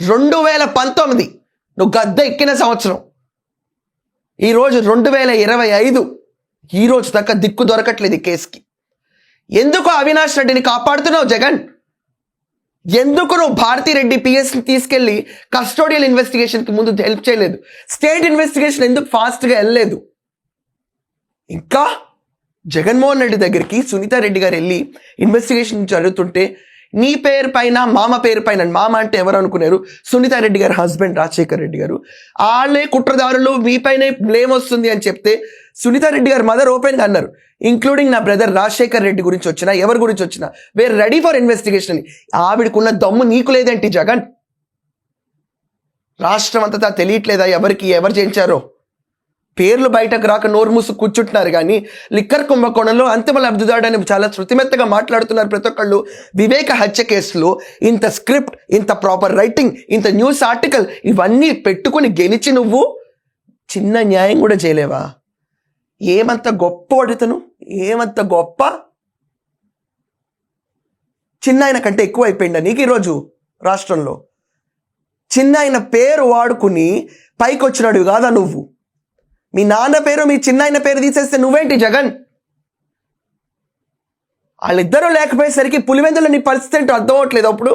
2019 నువ్వు గద్దె ఎక్కిన సంవత్సరం. ఈరోజు 2025, ఈరోజు దాకా దిక్కు దొరకట్లేదు ఈ కేసుకి. ఎందుకు అవినాష్ రెడ్డిని కాపాడుతున్నావు జగన్? ఎందుకు నువ్వు భారతిరెడ్డి పిఎస్ని తీసుకెళ్లి కస్టోడియల్ ఇన్వెస్టిగేషన్కి ముందు హెల్ప్ చేయలేదు? స్టేట్ ఇన్వెస్టిగేషన్ ఎందుకు ఫాస్ట్గా వెళ్ళలేదు? ఇంకా జగన్మోహన్ రెడ్డి దగ్గరికి సునీతా రెడ్డి గారు వెళ్ళి ఇన్వెస్టిగేషన్ జరుగుతుంటే నీ పేరు పైన మామ పేరు పైన, మామ అంటే ఎవరు అనుకున్నారు? సునీతా రెడ్డి గారు హస్బెండ్ రాజశేఖర్ రెడ్డి గారు. వాళ్ళే కుట్రదారులు, మీపైనే బ్లేమ్ వస్తుంది అని చెప్తే సునీతా రెడ్డి గారు మదర్ ఓపెన్గా అన్నారు, ఇంక్లూడింగ్ నా బ్రదర్ రాజశేఖర్ రెడ్డి గురించి వచ్చినా ఎవరి గురించి వచ్చినా వేర్ రెడీ ఫర్ ఇన్వెస్టిగేషన్ అని. ఆవిడకున్న దమ్ము నీకు లేదేంటి జగన్? రాష్ట్రం అంతటా తెలియట్లేదా ఎవరికి ఎవరు చేయించారో? పేర్లు బయటకు రాక నోరు మూసు కూర్చుంటున్నారు కానీ లిక్కర్ కుంభకోణంలో అంతిమ లబ్ధిదారుడని చాలా శృతిమెత్తగా మాట్లాడుతున్నారు ప్రతి ఒక్కళ్ళు. వివేక హత్య కేసులో ఇంత స్క్రిప్ట్, ఇంత ప్రాపర్ రైటింగ్, ఇంత న్యూస్ ఆర్టికల్ ఇవన్నీ పెట్టుకుని గెలిచి నువ్వు చిన్న న్యాయం కూడా చేయలేవా? ఏమంత గొప్ప అడుగుతాను, ఏమంత గొప్ప? చిన్న ఆయన కంటే ఎక్కువ అయిపోయిందా నీకు ఈరోజు రాష్ట్రంలో? చిన్న ఆయన పేరు వాడుకుని పైకి వచ్చినాడు కాదా నువ్వు? మీ నాన్న పేరు మీ చిన్నాయన పేరు తీసేస్తే నువ్వేంటి జగన్? వాళ్ళిద్దరూ లేకపోయేసరికి పులివెందులో నీ పరిస్థితి ఏంటో అర్థం అవట్లేదు అప్పుడు.